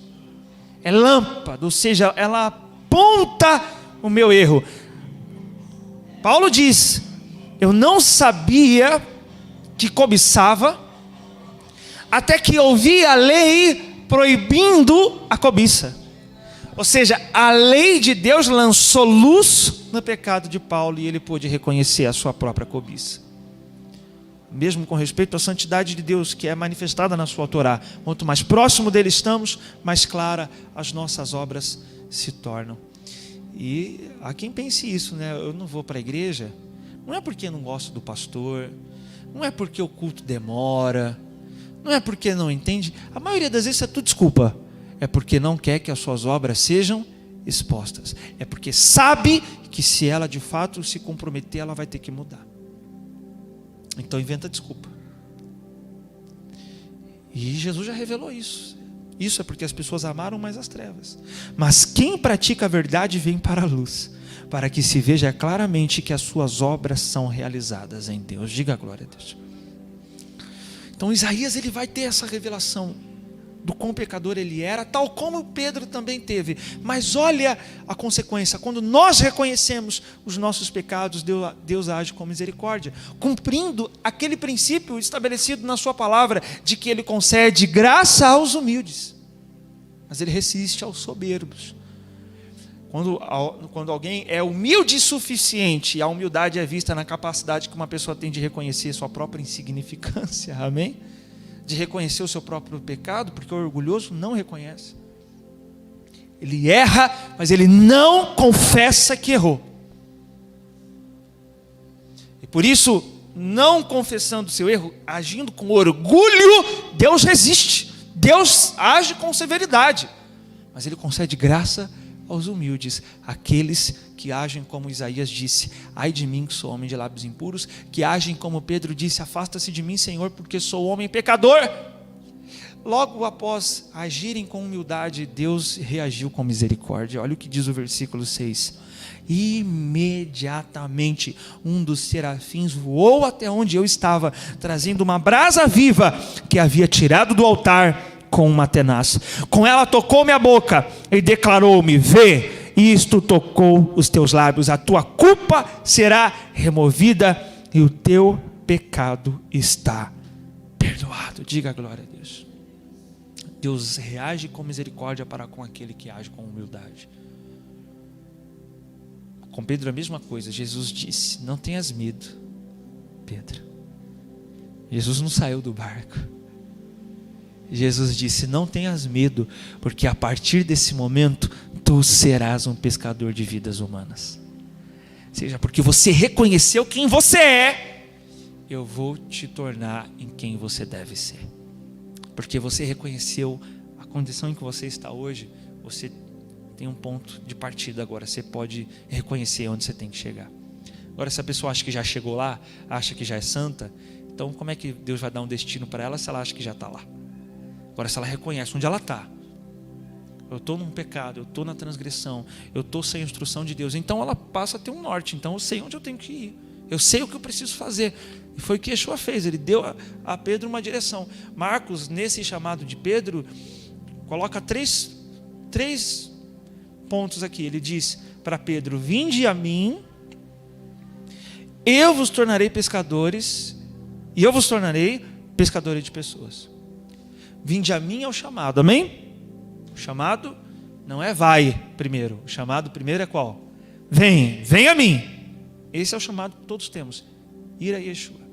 é lâmpada, ou seja, ela aponta o meu erro. Paulo diz: eu não sabia que cobiçava, até que ouvi a lei proibindo a cobiça. Ou seja, a lei de Deus lançou luz no pecado de Paulo e ele pôde reconhecer a sua própria cobiça. Mesmo com respeito à santidade de Deus que é manifestada na sua Torá, quanto mais próximo dele estamos, mais clara as nossas obras se tornam. E há quem pense isso, né? Eu não vou para a igreja, não é porque não gosto do pastor, não é porque o culto demora, não é porque não entende. A maioria das vezes é tudo desculpa. É porque não quer que as suas obras sejam expostas. É porque sabe que se ela de fato se comprometer, ela vai ter que mudar. Então inventa desculpa. E Jesus já revelou isso. Isso é porque as pessoas amaram mais as trevas. Mas quem pratica a verdade vem para a luz, para que se veja claramente que as suas obras são realizadas em Deus. Diga a glória a Deus. Então Isaías ele vai ter essa revelação do quão pecador ele era, tal como Pedro também teve. Mas olha a consequência: quando nós reconhecemos os nossos pecados, Deus age com misericórdia, cumprindo aquele princípio estabelecido na sua palavra, de que ele concede graça aos humildes, mas ele resiste aos soberbos. Quando alguém é humilde o suficiente, e a humildade é vista na capacidade que uma pessoa tem de reconhecer sua própria insignificância, amém? De reconhecer o seu próprio pecado, porque o orgulhoso não reconhece. Ele erra, mas ele não confessa que errou. E por isso, não confessando o seu erro, agindo com orgulho, Deus resiste. Deus age com severidade, mas ele concede graça aos humildes, aqueles que agem como Isaías disse: ai de mim que sou homem de lábios impuros, que agem como Pedro disse: afasta-se de mim, Senhor, porque sou homem pecador. Logo após agirem com humildade, Deus reagiu com misericórdia. Olha o que diz o versículo 6: imediatamente um dos serafins voou até onde eu estava, trazendo uma brasa viva que havia tirado do altar com uma tenaz. Com ela tocou minha boca e declarou-me: vê, isto tocou os teus lábios, a tua culpa será removida e o teu pecado está perdoado. Diga a glória a Deus. Deus reage com misericórdia para com aquele que age com humildade. Com Pedro a mesma coisa. Jesus disse: não tenhas medo, Pedro. Jesus não saiu do barco. Jesus disse: não tenhas medo, porque a partir desse momento tu serás um pescador de vidas humanas. Ou seja, porque você reconheceu quem você é, eu vou te tornar em quem você deve ser. Porque você reconheceu a condição em que você está hoje, você tem um ponto de partida agora. Você pode reconhecer onde você tem que chegar. Agora, se a pessoa acha que já chegou lá, acha que já é santa, então como é que Deus vai dar um destino para ela se ela acha que já está lá? Agora, se ela reconhece onde ela está, eu estou num pecado, eu estou na transgressão, eu estou sem a instrução de Deus, então ela passa a ter um norte. Então eu sei onde eu tenho que ir, eu sei o que eu preciso fazer. E foi o que Yeshua fez, ele deu a Pedro uma direção. Marcos, nesse chamado de Pedro, coloca três pontos aqui. Ele diz para Pedro: vinde a mim, eu vos tornarei pescadores, e eu vos tornarei pescadores de pessoas. Vinde a mim é o chamado, amém? O chamado não é vai primeiro, o chamado primeiro é qual? Vem a mim. Esse é o chamado que todos temos, ir a Yeshua.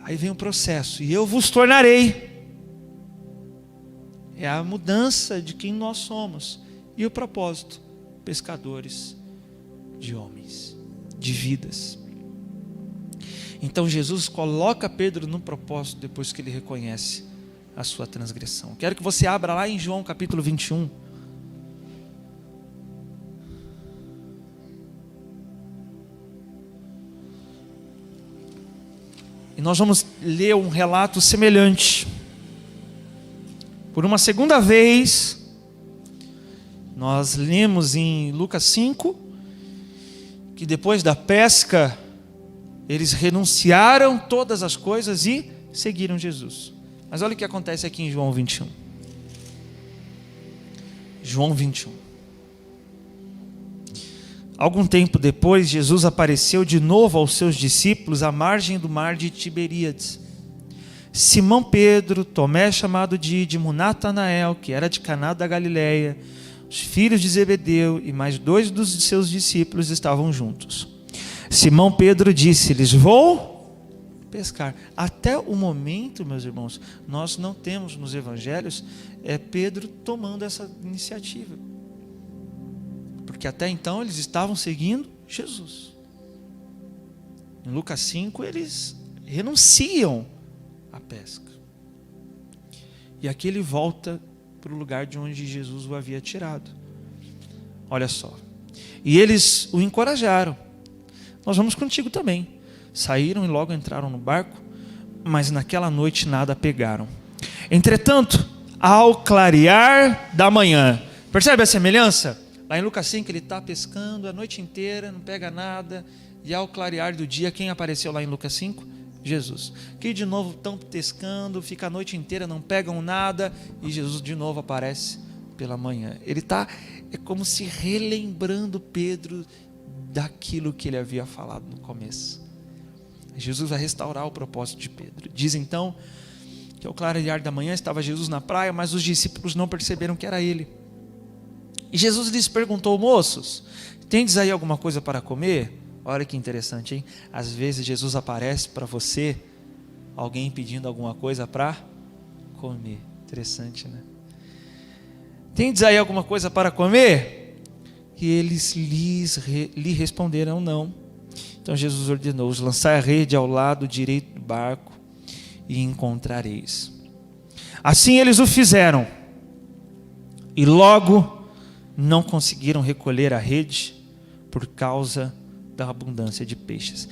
Aí vem o processo: e eu vos tornarei. É a mudança de quem nós somos. E o propósito: pescadores de homens, de vidas. Então Jesus coloca Pedro no propósito depois que ele reconhece a sua transgressão. Quero que você abra lá em João capítulo 21. E nós vamos ler um relato semelhante. Por uma segunda vez, nós lemos em Lucas 5, que depois da pesca, eles renunciaram todas as coisas e seguiram Jesus. Mas olha o que acontece aqui em João 21. João 21. Algum tempo depois, Jesus apareceu de novo aos seus discípulos à margem do mar de Tiberíades. Simão Pedro, Tomé chamado Dídimo, Natanael, que era de Caná da Galileia, os filhos de Zebedeu e mais 2 dos seus discípulos estavam juntos. Simão Pedro disse-lhes: vou pescar. Até o momento, meus irmãos, nós não temos nos evangelhos Pedro tomando essa iniciativa. Porque até então eles estavam seguindo Jesus. Em Lucas 5 eles renunciam à pesca. E aqui ele volta para o lugar de onde Jesus o havia tirado. Olha só. E eles o encorajaram: nós vamos contigo também. Saíram e logo entraram no barco, mas naquela noite nada pegaram. Entretanto, ao clarear da manhã, percebe a semelhança? Lá em Lucas 5 ele está pescando a noite inteira, não pega nada, e ao clarear do dia, quem apareceu lá em Lucas 5? Jesus. Que de novo estão pescando, fica a noite inteira, não pegam nada, e Jesus de novo aparece pela manhã. Ele está, é como se relembrando Pedro daquilo que ele havia falado no começo. Jesus vai restaurar o propósito de Pedro. Diz então que ao clarear da manhã estava Jesus na praia, mas os discípulos não perceberam que era ele. E Jesus lhes perguntou: moços, tendes aí alguma coisa para comer? Olha que interessante, hein? Às vezes Jesus aparece para você, alguém pedindo alguma coisa para comer. Interessante, né? Tendes aí alguma coisa para comer? E eles lhe responderam: não. Então Jesus ordenou-os: lançai a rede ao lado direito do barco e encontrareis. Assim eles o fizeram, e logo não conseguiram recolher a rede por causa da abundância de peixes.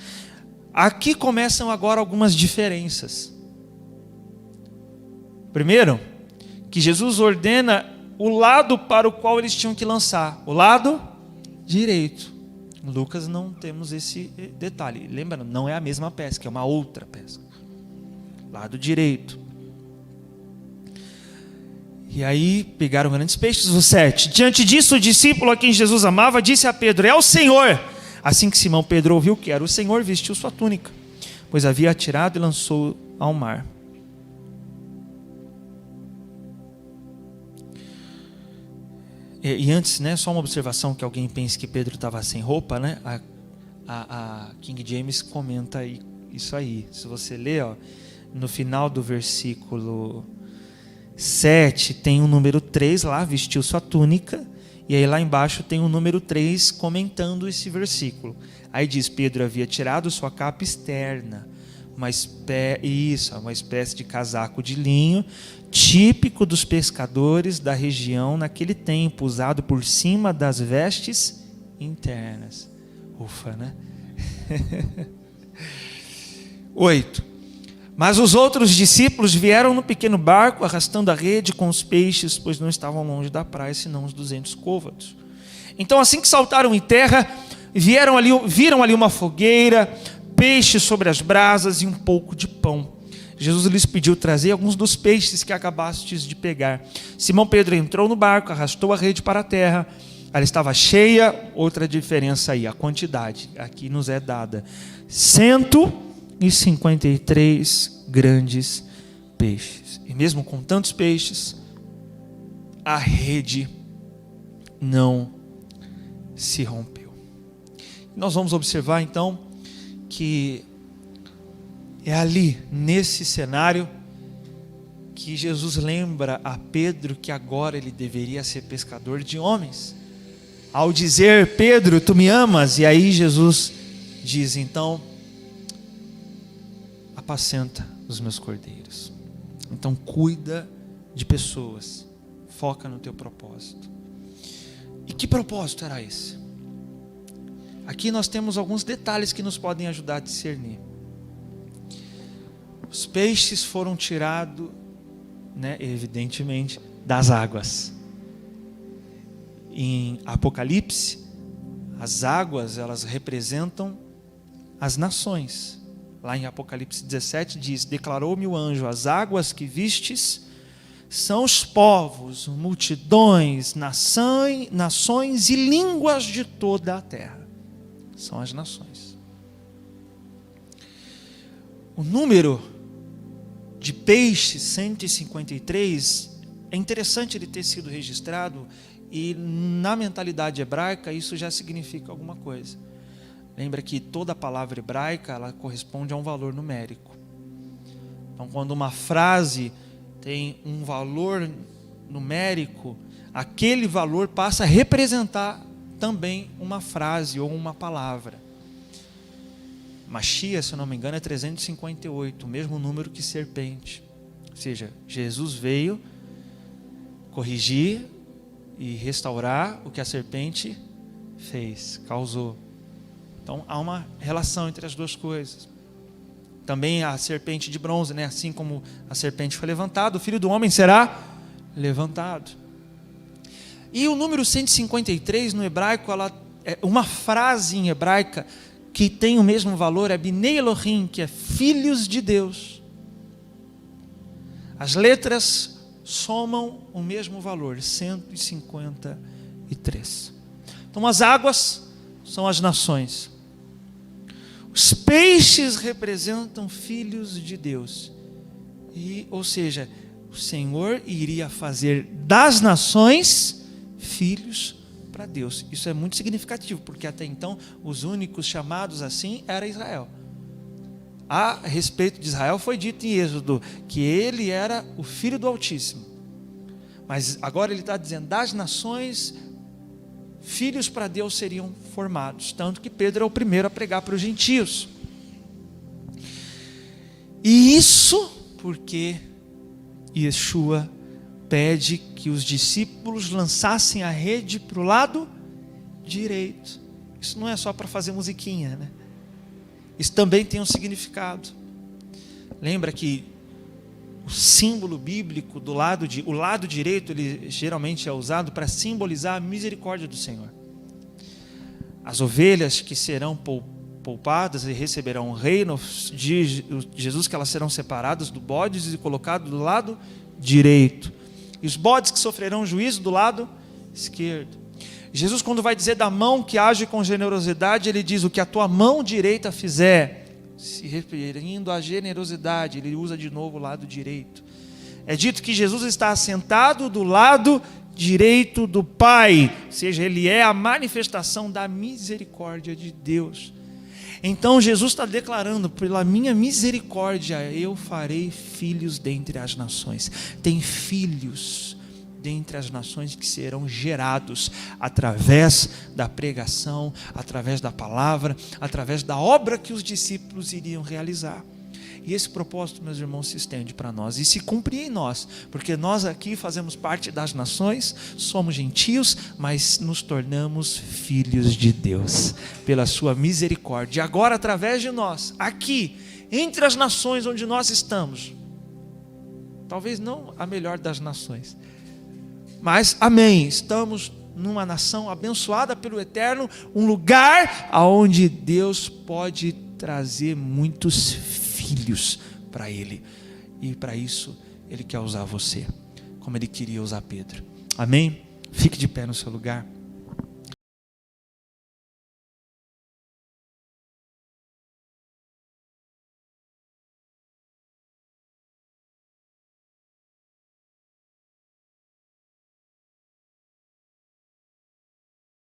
Aqui começam agora algumas diferenças. Primeiro, que Jesus ordena o lado para o qual eles tinham que lançar, o lado direito. Em Lucas não temos esse detalhe. Lembra, não é a mesma pesca, é uma outra pesca. Lado direito. E aí pegaram grandes peixes. O 7. Diante disso, o discípulo a quem Jesus amava disse a Pedro: é o Senhor. Assim que Simão Pedro ouviu que era o Senhor, vestiu sua túnica, pois havia atirado e lançou ao mar. E antes, né, só uma observação, que alguém pense que Pedro estava sem roupa, né? A King James comenta isso aí. Se você ler, ó, no final do versículo 7, tem o número 3 lá, vestiu sua túnica, e aí lá embaixo tem o número 3 comentando esse versículo. Aí diz: Pedro havia tirado sua capa externa, uma espécie de casaco de linho, típico dos pescadores da região naquele tempo, usado por cima das vestes internas. Ufa, né? 8. Mas os outros discípulos vieram no pequeno barco, arrastando a rede com os peixes, pois não estavam longe da praia, senão uns 200 côvados. Então, assim que saltaram em terra, viram ali uma fogueira, peixes sobre as brasas e um pouco de pão. Jesus lhes pediu trazer alguns dos peixes que acabastes de pegar. Simão Pedro entrou no barco, arrastou a rede para a terra. Ela estava cheia. Outra diferença aí, a quantidade aqui nos é dada: 153 grandes peixes. E mesmo com tantos peixes, a rede não se rompeu. Nós vamos observar então que é ali, nesse cenário, que Jesus lembra a Pedro que agora ele deveria ser pescador de homens. Ao dizer: Pedro, tu me amas? E aí Jesus diz: então, apacenta os meus cordeiros. Então cuida de pessoas, foca no teu propósito. E que propósito era esse? Aqui nós temos alguns detalhes que nos podem ajudar a discernir. Os peixes foram tirados, né, evidentemente, das águas. Em Apocalipse, as águas, elas representam as nações. Lá em Apocalipse 17 diz: declarou-me o anjo, as águas que vistes são os povos, multidões, nações e línguas de toda a terra. São as nações. O número de peixes, 153, é interessante ele ter sido registrado, e na mentalidade hebraica isso já significa alguma coisa. Lembra que toda a palavra hebraica ela corresponde a um valor numérico. Então, quando uma frase tem um valor numérico, aquele valor passa a representar também uma frase ou uma palavra. Machia, se eu não me engano, é 358, o mesmo número que serpente. Ou seja, Jesus veio corrigir e restaurar o que a serpente fez, causou. Então há uma relação entre as duas coisas. Também a serpente de bronze, né? Assim como a serpente foi levantada, o Filho do Homem será levantado. E o número 153 no hebraico, ela é uma frase em hebraica que tem o mesmo valor, é Bnei Elohim, que é filhos de Deus. As somam o mesmo valor, 153. Então as águas são as nações. Os peixes representam filhos de Deus. Ou seja, o Senhor iria fazer das nações filhos para Deus. Isso é muito significativo, porque até então os únicos chamados assim era Israel. A respeito de Israel foi dito em Êxodo que ele era o filho do Altíssimo. Mas agora ele está dizendo: das nações, filhos para Deus seriam formados. Tanto que Pedro é o primeiro a pregar para os gentios. E isso porque Yeshua pede que os discípulos lançassem a rede para o lado direito. Isso não é só para fazer musiquinha, né? Isso também tem um significado. Lembra que o símbolo bíblico o lado direito, ele geralmente é usado para simbolizar a misericórdia do Senhor. As ovelhas que serão poupadas e receberão o reino de Jesus, que elas serão separadas do bodes e colocadas do lado direito. E os bodes que sofrerão juízo do lado esquerdo. Jesus, quando vai dizer da mão que age com generosidade, ele diz: o que a tua mão direita fizer, se referindo à generosidade, ele usa de novo o lado direito. É dito que Jesus está assentado do lado direito do Pai, ou seja, ele é a manifestação da misericórdia de Deus. Então Jesus está declarando: pela minha misericórdia eu farei filhos dentre as nações. Tem filhos dentre as nações que serão gerados através da pregação, através da palavra, através da obra que os discípulos iriam realizar. E esse propósito, meus irmãos, se estende para nós e se cumpre em nós, porque nós aqui fazemos parte das nações, somos gentios, mas nos tornamos filhos de Deus, pela sua misericórdia. E agora, através de nós, aqui, entre as nações onde nós estamos, talvez não a melhor das nações, mas amém, estamos numa nação abençoada pelo Eterno, um lugar aonde Deus pode trazer muitos filhos para Ele, e para isso Ele quer usar você, como Ele queria usar Pedro. Amém? Fique de pé no seu lugar.